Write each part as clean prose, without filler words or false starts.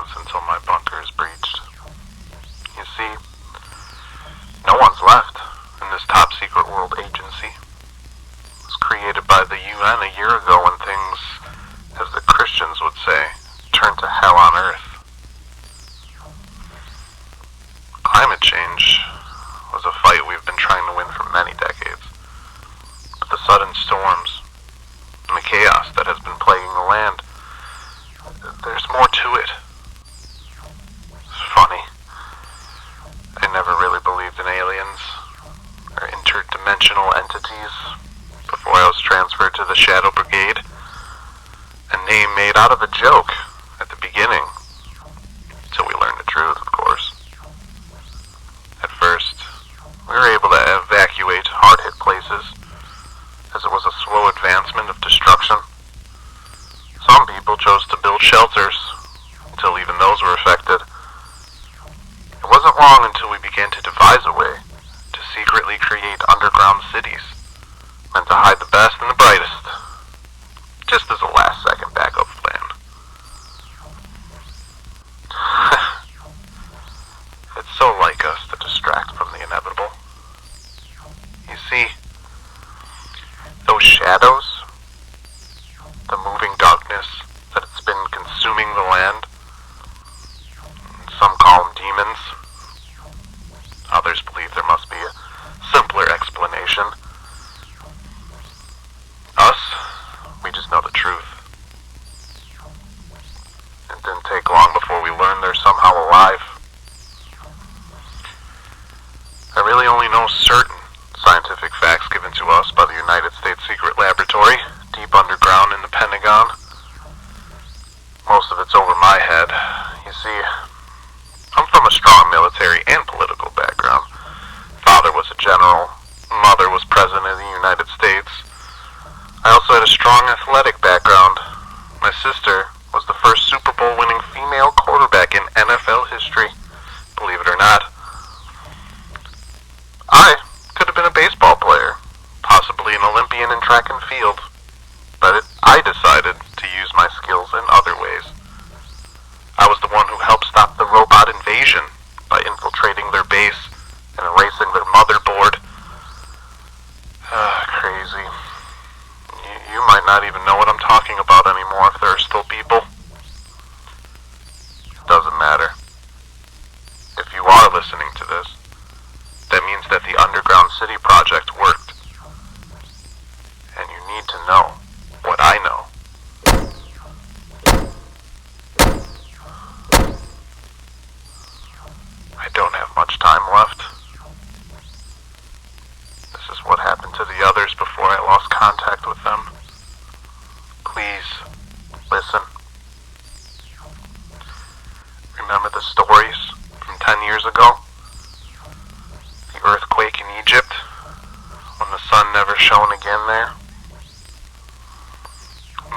seconds until my bunker is breached. You see, no one's left in this top-secret world agency. It was created by the UN a year ago when things, as the Christians would say, turned to hell on Earth. Climate change was a fight we've been trying to win for many decades. But the sudden storms and the chaos that has been plaguing the land, there's more to it. It's funny. I never really believed in aliens or interdimensional entities before I was transferred to the Shadow Brigade. A name made out of a joke at the beginning, till we learned the truth, of course. At first, we were able to evacuate hard-hit places, as it was a slow advancement of destruction. Some people chose to build shelters, until even those were affected. It wasn't long until we began to devise a way to secretly create underground cities, meant to hide the best and the brightest, just as a last-second backup plan. It's so like us to distract from the inevitable. You see, those shadows, the moving darkness that it's been consuming the land, some call them demons. Others believe there must be a simpler explanation. Us, we just know the truth. It didn't take long before we learned they're somehow alive. I really only know certain scientific facts given to us by the United States Secret Laboratory, deep underground in the Pentagon. Most of it's over my head. You see, I'm from a strong military and political background. Father was a general. Mother was president of the United States. I also had a strong athletic background. My sister was the first Super Bowl winning female quarterback in NFL history, believe it or not. I could have been a baseball player, possibly an Olympian in track and field, but I decided to use my skills in other ways. I was the one who helped stop the robot invasion by infiltrating their base and erasing their motherboard. Crazy. You might not even know what I'm talking about anymore if there are still people. It doesn't matter. If you are listening to this, that means that the Underground City project worked. And you need to know what I know. I don't have much time left. This is what happened to the others before I lost contact with them. Please, listen. Remember the stories from 10 years ago? The earthquake in Egypt, when the sun never shone again there?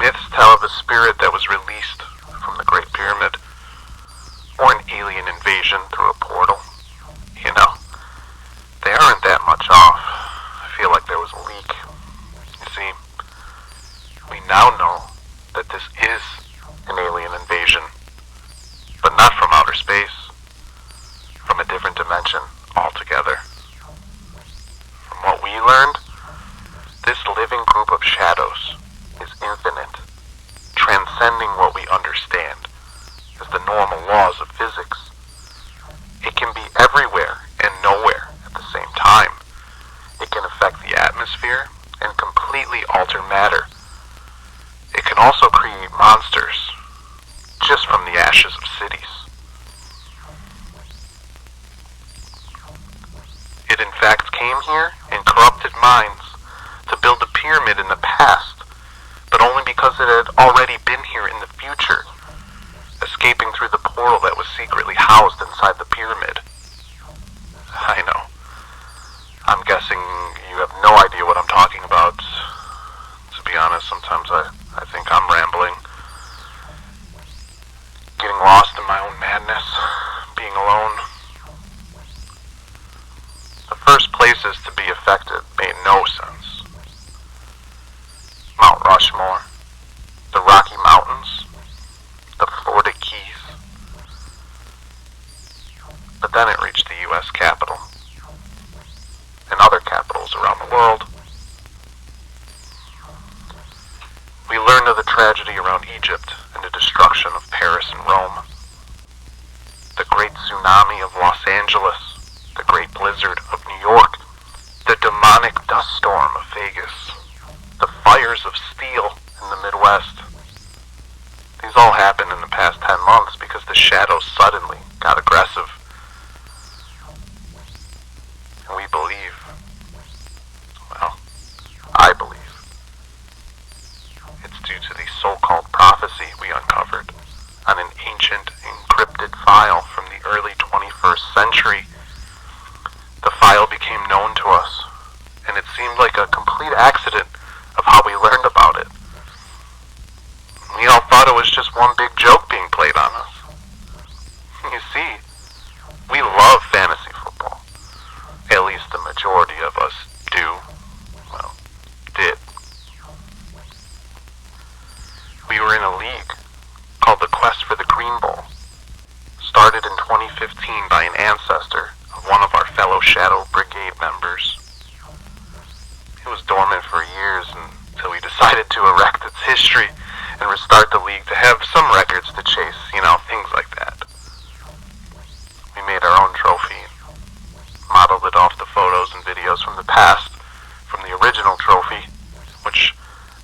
Myths tell of a spirit that was released from the Great Pyramid, or an alien invasion through a portal. You know, they aren't that much off. I feel like there was a leak. You see, we now know that this is an alien invasion, but not from outer space, from a different dimension altogether. From what we learned, this living group of shadows is infinite, transcending what we understand as the normal laws of physics. It can be everywhere and nowhere at the same time. It can affect the atmosphere and completely alter matter. It can also create monsters, just from the ashes of cities. It in fact came here in corrupted minds to build a pyramid in the past, but only because it had already been here in the future, escaping through the portal that was secretly housed inside the pyramid. I know. I'm guessing you have no idea what I'm talking about. To be honest, sometimes I think I'm rambling. Getting lost in my own madness. Being alone. The first places to be affected made no sense. Mount Rushmore, the Rocky Mountains, the Florida Keys, Then it reached the U.S. Capitol and other capitals around the world. We learned of the tragedy around Egypt and the destruction of Paris and Rome, the great tsunami of Los Angeles, the great blizzard of New York, the demonic dust storm of Vegas, the fires of steel in the Midwest. These all happened in the past 10 months because the shadows suddenly got aggressive. And we believe, well, I believe, it's due to the so-called prophecy we uncovered on an ancient encrypted file from the early 21st century. The file became known to us, and it seemed like a complete accident of how we learned about it. We all thought it was just one big joke being played on us. You see, we love fantasy football. At least the majority of us do. Well, did. We were in a league called the Quest for the Green Bowl, started in 2015 by an ancestor of one of our fellow Shadow Brigade members. It was dormant for years until we decided to erect its history and restart the league to have some records to chase, things like that. We made our own trophy, modeled it off the photos and videos from the past, from the original trophy, which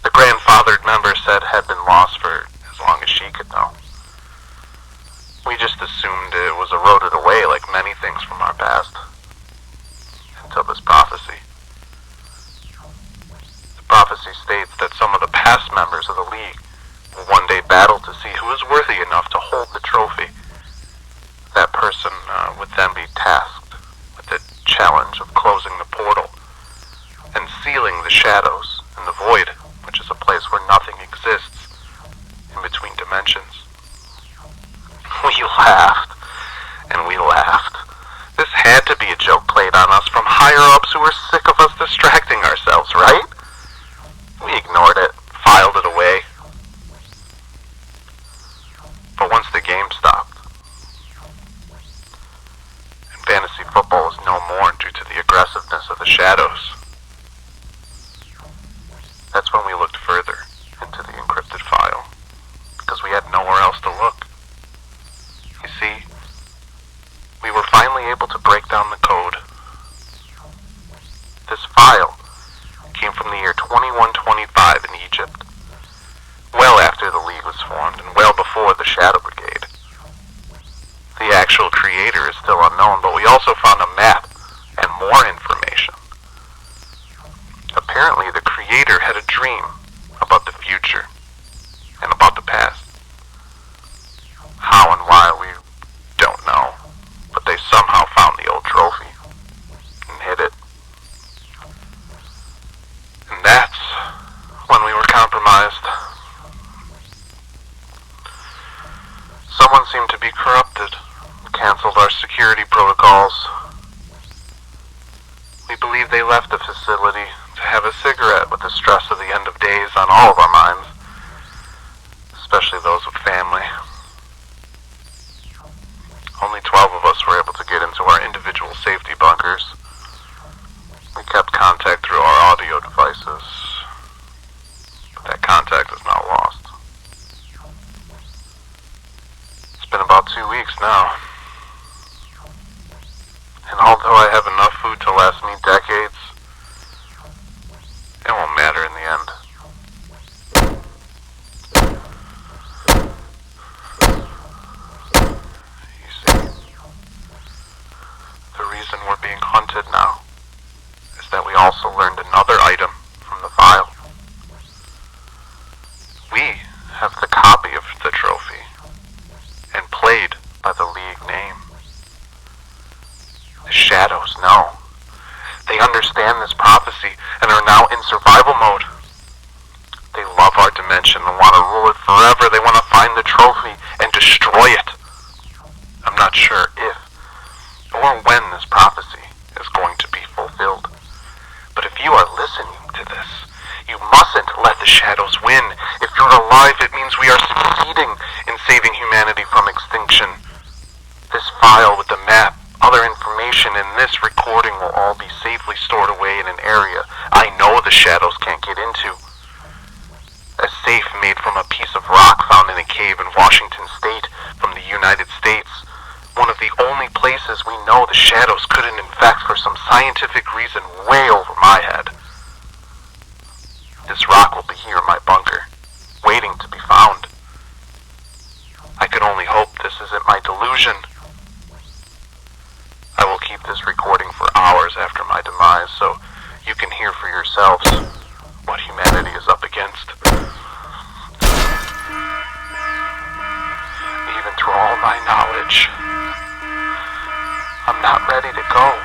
the grandfathered member said had been lost for as long as she could know. We just assumed it was eroded away like many things from our past, until this prophecy. The prophecy states that some of the past members of the league will one day battle to see who is worthy enough to hold the trophy. That person would then be tasked with the challenge of closing the portal and sealing the shadows and the void, which is a place where nothing exists in between dimensions. We laughed, and we laughed. This had to be a joke played on us from higher-ups who were sick of us distracting ourselves, right? We ignored it, filed it away. But once the game stopped, and fantasy football was no more due to the aggressiveness of the shadows, that's when we looked further into the encrypted file, because we had nowhere else to look. You see, we were finally able to break down the code. This file came from the year 2125 in Egypt, well after the League was formed and well before the Shadow Brigade. The actual creator is still unknown, but we also found a map and more information. Apparently, the creator had a dream about the future and about the past. How and why, we don't know, but they somehow found the old trophy and hid it. And that's when we were compromised. Someone seemed to be corrupted, canceled our security protocols. We believe they left the facility to have a cigarette with the stress of the end of days on all of our minds, especially those with family. Only 12 of us were able to get into our individual safety bunkers. We kept contact through our audio devices, but that contact is now lost. It's been about 2 weeks now, and although I have enough food to last me decades, it won't matter in the end. You see, the reason we're being hunted now is that we also learned another item from the file. We have the copy of the trophy and played by the League name. The shadows know. They understand this prophecy and are now in survival mode. They love our dimension and want to rule it forever. They want to find the trophy and destroy it. I'm not sure if or when this prophecy is going to be fulfilled. But if you are listening to this, you mustn't let the shadows win. If you're alive, it means we are succeeding in saving humanity from extinction. This file with the map, I'll the only places we know the shadows couldn't infect for some scientific reason way over my head. This rock will be here in my bunker, waiting to be found. I can only hope this isn't my delusion. I will keep this recording for hours after my demise so you can hear for yourselves what humanity is up against. Even through all my knowledge, I'm not ready to go.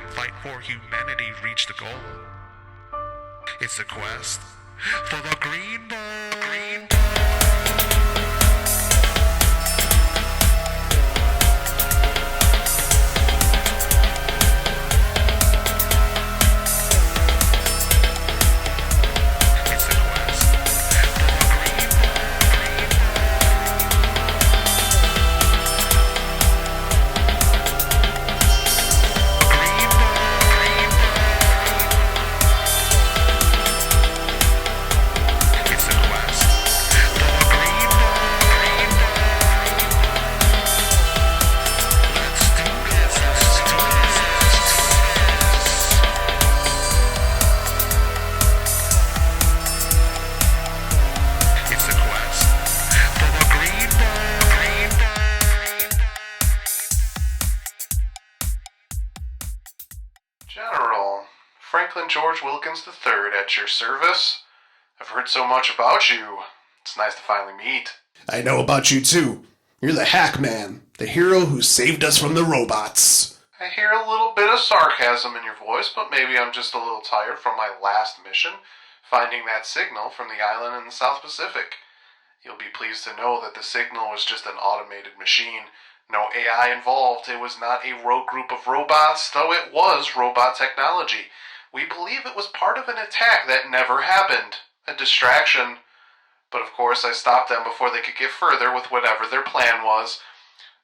Fight for humanity, reach the goal. It's a quest for the green ball. Green ball. General, Franklin George Wilkins III at your service. I've heard so much about you. It's nice to finally meet. I know about you too. You're the hack man, the hero who saved us from the robots. I hear a little bit of sarcasm in your voice, but maybe I'm just a little tired from my last mission, finding that signal from the island in the South Pacific. You'll be pleased to know that the signal was just an automated machine. No AI involved. It was not a rogue group of robots, though it was robot technology. We believe it was part of an attack that never happened. A distraction. But of course I stopped them before they could get further with whatever their plan was.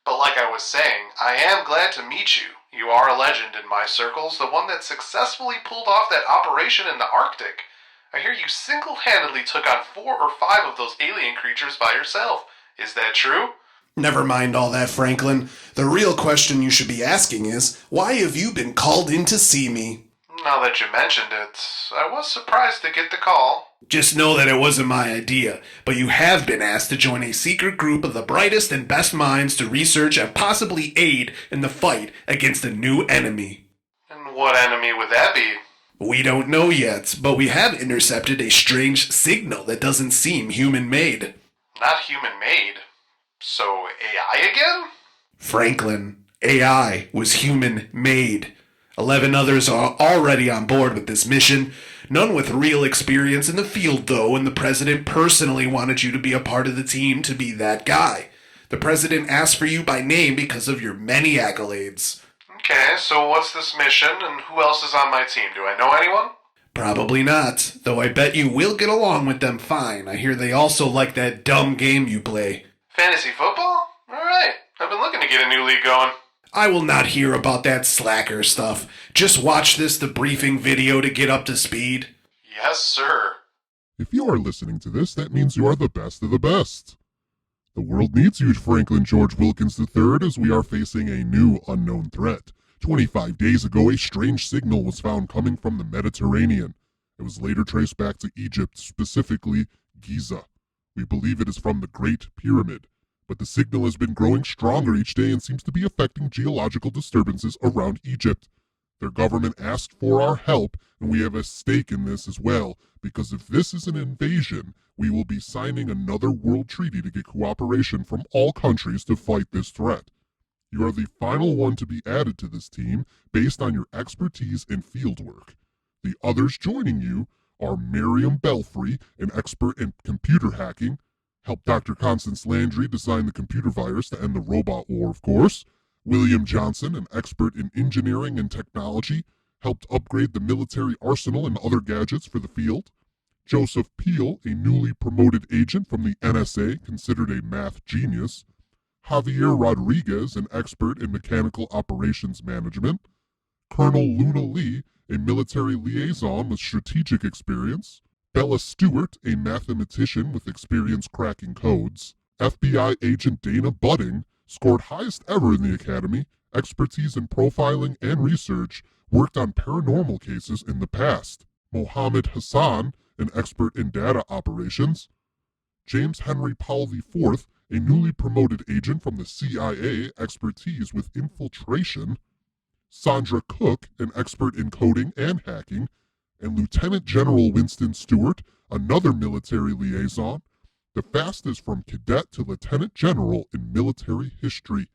But like I was saying, I am glad to meet you. You are a legend in my circles, the one that successfully pulled off that operation in the Arctic. I hear you single-handedly took on 4 or 5 of those alien creatures by yourself. Is that true? Never mind all that, Franklin. The real question you should be asking is, why have you been called in to see me? Now that you mentioned it, I was surprised to get the call. Just know that it wasn't my idea, but you have been asked to join a secret group of the brightest and best minds to research and possibly aid in the fight against a new enemy. And what enemy would that be? We don't know yet, but we have intercepted a strange signal that doesn't seem human-made. Not human-made? So AI again? Franklin, AI was human-made. 11 others are already on board with this mission. None with real experience in the field, though, and the president personally wanted you to be a part of the team to be that guy. The president asked for you by name because of your many accolades. Okay, so what's this mission, and who else is on my team? Do I know anyone? Probably not, though I bet you will get along with them fine. I hear they also like that dumb game you play. Fantasy football? Alright, I've been looking to get a new league going. I will not hear about that slacker stuff. Just watch this debriefing video to get up to speed. Yes, sir. If you are listening to this, that means you are the best of the best. The world needs you, Franklin George Wilkins III, as we are facing a new unknown threat. 25 days ago, a strange signal was found coming from the Mediterranean. It was later traced back to Egypt, specifically Giza. We believe it is from the Great Pyramid, but the signal has been growing stronger each day and seems to be affecting geological disturbances around Egypt. Their government asked for our help, and we have a stake in this as well, because if this is an invasion, we will be signing another world treaty to get cooperation from all countries to fight this threat. You are the final one to be added to this team based on your expertise in fieldwork. The others joining you are Miriam Belfry, an expert in computer hacking, helped Dr. Constance Landry design the computer virus to end the robot war, of course. William Johnson, an expert in engineering and technology, helped upgrade the military arsenal and other gadgets for the field. Joseph Peel, a newly promoted agent from the NSA, considered a math genius. Javier Rodriguez, an expert in mechanical operations management. Colonel Luna Lee, a military liaison with strategic experience. Bella Stewart, a mathematician with experience cracking codes. FBI agent Dana Budding scored highest ever in the academy, expertise in profiling and research, worked on paranormal cases in the past. Mohammed Hassan, an expert in data operations. James Henry Powell IV, a newly promoted agent from the CIA, expertise with infiltration. Sandra Cook, an expert in coding and hacking. And Lieutenant General Winston Stewart, another military liaison, the fastest from cadet to lieutenant general in military history.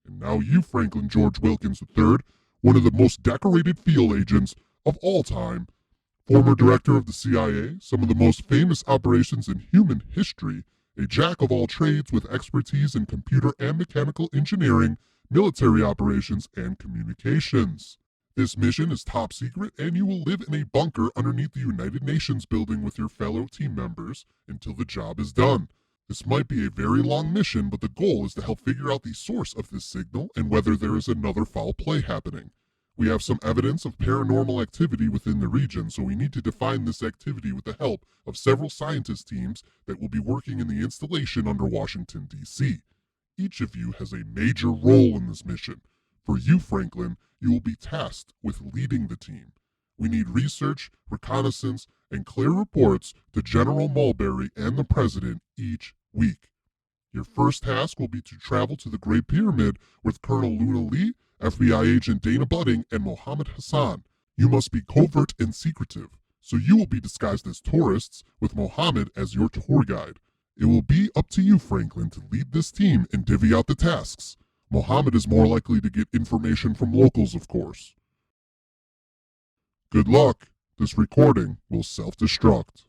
And now you, Franklin George Wilkins III, one of the most decorated field agents of all time, former director of the CIA, some of the most famous operations in human history, a jack of all trades with expertise in computer and mechanical engineering, military operations, and communications. This mission is top secret, and you will live in a bunker underneath the United Nations building with your fellow team members until the job is done. This might be a very long mission, but the goal is to help figure out the source of this signal and whether there is another foul play happening. We have some evidence of paranormal activity within the region, so we need to define this activity with the help of several scientist teams that will be working in the installation under Washington, D.C. Each of you has a major role in this mission. For you, Franklin, you will be tasked with leading the team. We need research, reconnaissance, and clear reports to General Mulberry and the President each week. Your first task will be to travel to the Great Pyramid with Colonel Luna Lee, FBI agent Dana Budding, and Mohammed Hassan. You must be covert and secretive, so you will be disguised as tourists with Mohammed as your tour guide. It will be up to you, Franklin, to lead this team and divvy out the tasks. Mohammed is more likely to get information from locals, of course. Good luck. This recording will self-destruct.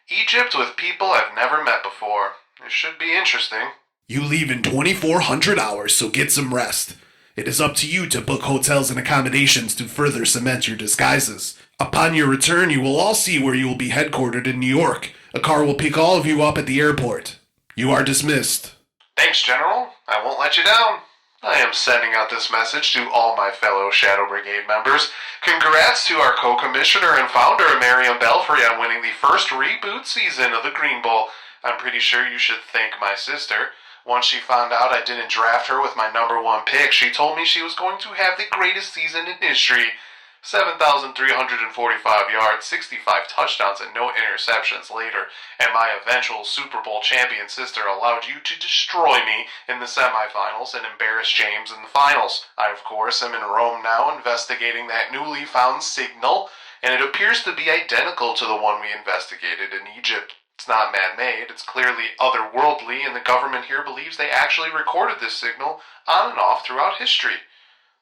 Egypt with people I've never met before. It should be interesting. You leave in 2,400 hours, so get some rest. It is up to you to book hotels and accommodations to further cement your disguises. Upon your return, you will all see where you will be headquartered in New York. A car will pick all of you up at the airport. You are dismissed. Thanks, General. I won't let you down. I am sending out this message to all my fellow Shadow Brigade members. Congrats to our co-commissioner and founder, Miriam Belfry, on winning the first reboot season of the Green Bowl. I'm pretty sure you should thank my sister. Once she found out I didn't draft her with my number one pick, she told me she was going to have the greatest season in history. 7,345 yards, 65 touchdowns, and no interceptions later, and my eventual Super Bowl champion sister allowed you to destroy me in the semifinals and embarrass James in the finals. I, of course, am in Rome now investigating that newly found signal, and it appears to be identical to the one we investigated in Egypt. It's not man-made, it's clearly otherworldly, and the government here believes they actually recorded this signal on and off throughout history.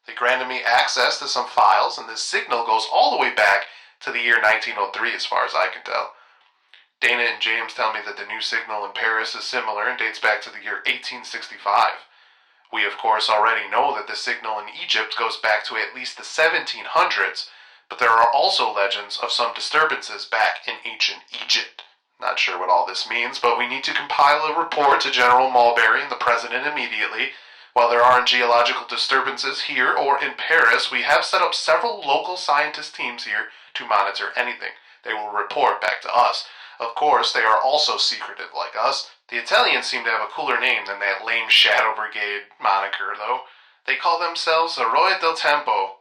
They granted me access to some files, and this signal goes all the way back to the year 1903 as far as I can tell. Dana and James tell me that the new signal in Paris is similar and dates back to the year 1865. We of course already know that the signal in Egypt goes back to at least the 1700s, but there are also legends of some disturbances back in ancient Egypt. Not sure what all this means, but we need to compile a report to General Mulberry and the President immediately. While there aren't geological disturbances here or in Paris, we have set up several local scientist teams here to monitor anything. They will report back to us. Of course, they are also secretive like us. The Italians seem to have a cooler name than that lame Shadow Brigade moniker, though. They call themselves Eroi del Tempo.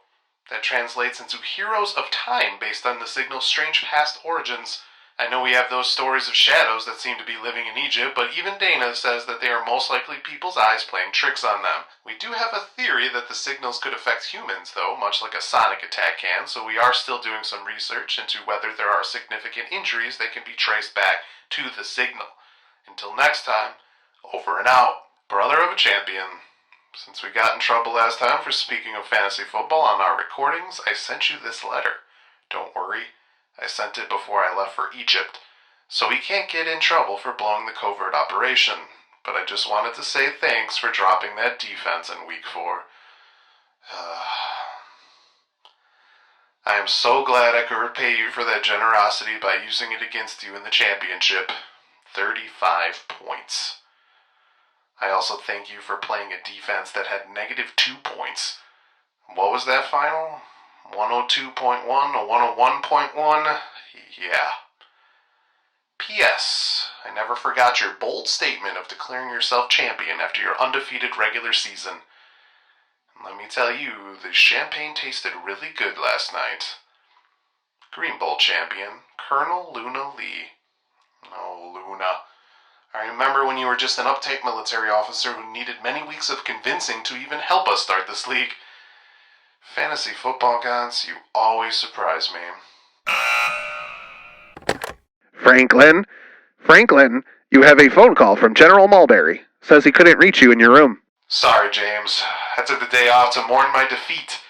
That translates into Heroes of Time based on the signal's strange past origins. I know we have those stories of shadows that seem to be living in Egypt, but even Dana says that they are most likely people's eyes playing tricks on them. We do have a theory that the signals could affect humans, though, much like a sonic attack can, so we are still doing some research into whether there are significant injuries that can be traced back to the signal. Until next time, over and out. Brother of a champion. Since we got in trouble last time for speaking of fantasy football on our recordings, I sent you this letter. Don't worry, I sent it before I left for Egypt, so we can't get in trouble for blowing the covert operation. But I just wanted to say thanks for dropping that defense in week 4. I am so glad I could repay you for that generosity by using it against you in the championship. 35 points. I also thank you for playing a defense that had -2 points. What was that final? 102.1 or 101.1? Yeah. P.S. I never forgot your bold statement of declaring yourself champion after your undefeated regular season. And let me tell you, the champagne tasted really good last night. Green Bowl champion, Colonel Luna Lee. Oh, Luna. I remember when you were just an uptight military officer who needed many weeks of convincing to even help us start this league. Fantasy football gods, you always surprise me. Franklin, you have a phone call from General Mulberry. Says he couldn't reach you in your room. Sorry, James. I took the day off to mourn my defeat.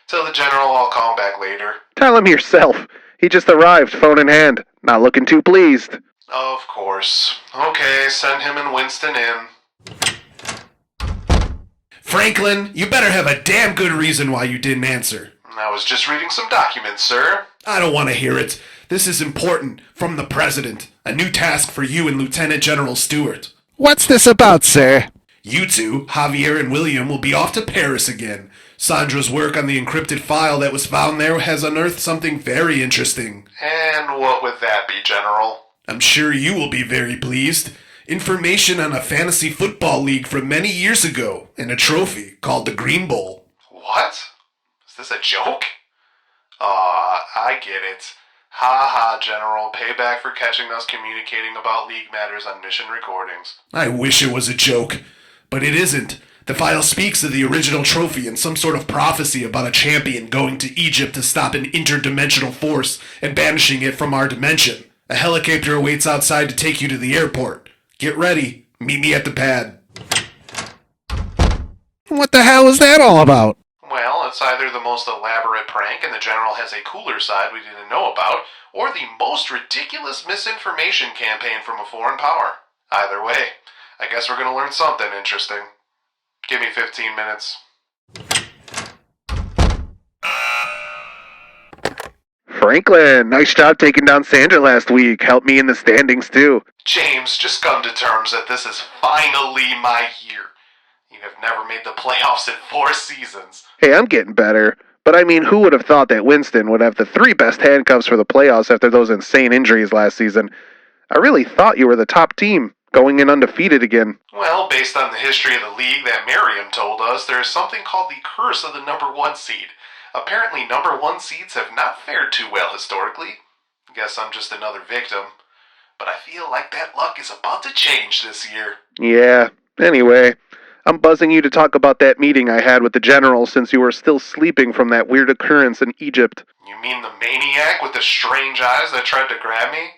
Tell the General I'll call him back later. Tell him yourself. He just arrived, phone in hand. Not looking too pleased. Of course. Okay, send him and Winston in. Franklin, you better have a damn good reason why you didn't answer. I was just reading some documents, sir. I don't want to hear it. This is important. From the President. A new task for you and Lieutenant General Stewart. What's this about, sir? You two, Javier and William, will be off to Paris again. Sandra's work on the encrypted file that was found there has unearthed something very interesting. And what would that be, General? I'm sure you will be very pleased. Information on a fantasy football league from many years ago, and a trophy called the Green Bowl. What? Is this a joke? I get it. Ha ha, General. Payback for catching us communicating about league matters on mission recordings. I wish it was a joke, but it isn't. The file speaks of the original trophy and some sort of prophecy about a champion going to Egypt to stop an interdimensional force and banishing it from our dimension. A helicopter awaits outside to take you to the airport. Get ready. Meet me at the pad. What the hell is that all about? Well, it's either the most elaborate prank and the General has a cooler side we didn't know about, or the most ridiculous misinformation campaign from a foreign power. Either way, I guess we're going to learn something interesting. Give me 15 minutes. Franklin, nice job taking down Sandra last week. Helped me in the standings, too. James, just come to terms that this is finally my year. You have never made the playoffs in 4 seasons. Hey, I'm getting better. But I mean, who would have thought that Winston would have the 3 best handcuffs for the playoffs after those insane injuries last season? I really thought you were the top team, going in undefeated again. Well, based on the history of the league that Miriam told us, there is something called the curse of the number 1 seed. Apparently, number 1 seeds have not fared too well historically. Guess I'm just another victim. But I feel like that luck is about to change this year. Yeah, anyway, I'm buzzing you to talk about that meeting I had with the General since you were still sleeping from that weird occurrence in Egypt. You mean the maniac with the strange eyes that tried to grab me?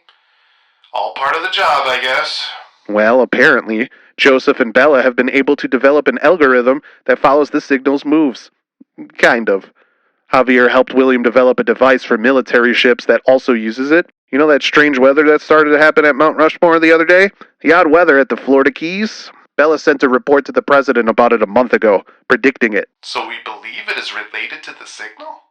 All part of the job, I guess. Well, apparently, Joseph and Bella have been able to develop an algorithm that follows the signal's moves. Kind of. Javier helped William develop a device for military ships that also uses it. You know that strange weather that started to happen at Mount Rushmore the other day? The odd weather at the Florida Keys? Bella sent a report to the president about it a month ago, predicting it. So we believe it is related to the signal?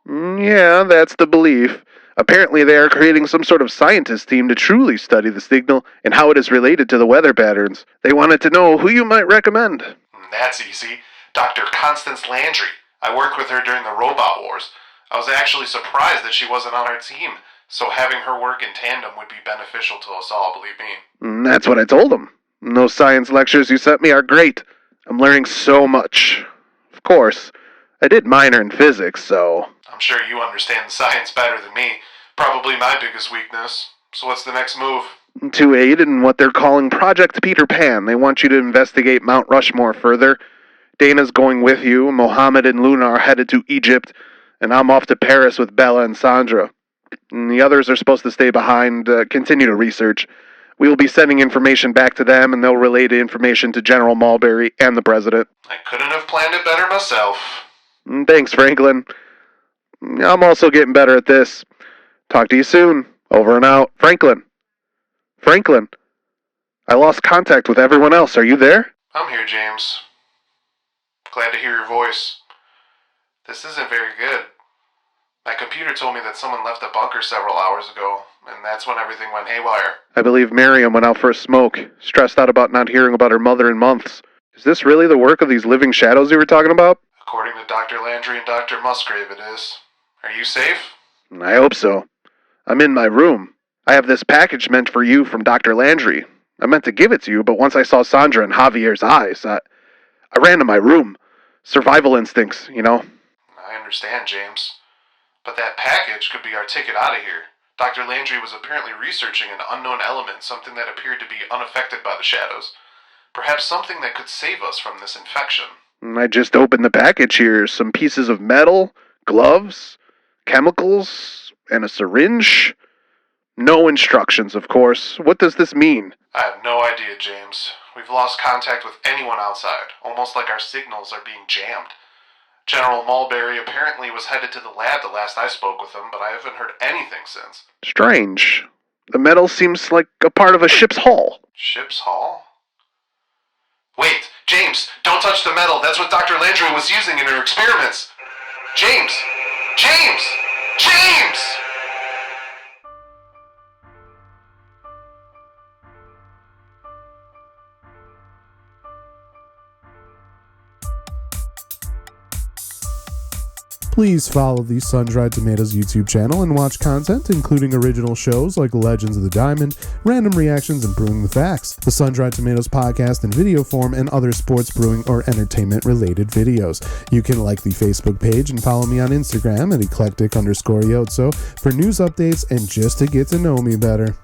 Yeah, that's the belief. Apparently they are creating some sort of scientist team to truly study the signal and how it is related to the weather patterns. They wanted to know who you might recommend. That's easy. Dr. Constance Landry. I worked with her during the Robot Wars. I was actually surprised that she wasn't on our team, so having her work in tandem would be beneficial to us all, believe me. That's what I told them. Those science lectures you sent me are great. I'm learning so much. Of course, I did minor in physics, so... I'm sure you understand the science better than me. Probably my biggest weakness. So what's the next move? To aid in what they're calling Project Peter Pan, they want you to investigate Mount Rushmore further. Dana's going with you, Mohammed and Luna are headed to Egypt, and I'm off to Paris with Bella and Sandra. And the others are supposed to stay behind, continue to research. We will be sending information back to them, and they'll relay the information to General Mulberry and the President. I couldn't have planned it better myself. Thanks, Franklin. I'm also getting better at this. Talk to you soon. Over and out. Franklin. I lost contact with everyone else. Are you there? I'm here, James. Glad to hear your voice. This isn't very good. My computer told me that someone left the bunker several hours ago, and that's when everything went haywire. I believe Miriam went out for a smoke, stressed out about not hearing about her mother in months. Is this really the work of these living shadows you were talking about? According to Dr. Landry and Dr. Musgrave, it is. Are you safe? I hope so. I'm in my room. I have this package meant for you from Dr. Landry. I meant to give it to you, but once I saw Sandra and Javier's eyes, I ran to my room. Survival instincts, you know. I understand, James. But that package could be our ticket out of here. Dr. Landry was apparently researching an unknown element, something that appeared to be unaffected by the shadows. Perhaps something that could save us from this infection. I just opened the package here. Some pieces of metal, gloves, chemicals, and a syringe. No instructions, of course. What does this mean? I have no idea, James. We've lost contact with anyone outside, almost like our signals are being jammed. General Mulberry apparently was headed to the lab the last I spoke with him, but I haven't heard anything since. Strange. The metal seems like a part of a ship's hull. Ship's hull? Wait, James, don't touch the metal. That's what Dr. Landry was using in her experiments. James! James! James! Please follow the SunDried Tomatoes YouTube channel and watch content including original shows like Legends of the Diamond, random reactions, and Brewing the Facts, the SunDried Tomatoes podcast in video form, and other sports, brewing, or entertainment-related videos. You can like the Facebook page and follow me on Instagram at eclectic_yotso for news updates and just to get to know me better.